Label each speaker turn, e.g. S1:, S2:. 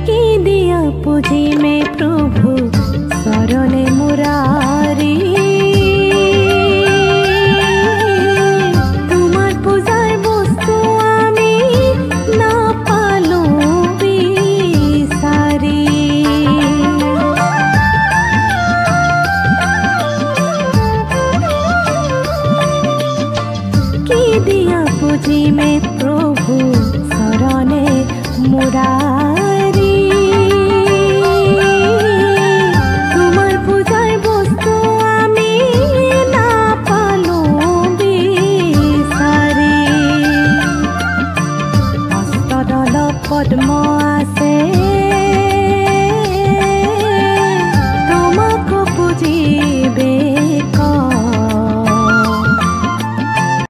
S1: की दिया पूजी में प्रभु सरणे मुरारी में प्रभु सरणे मुरारी।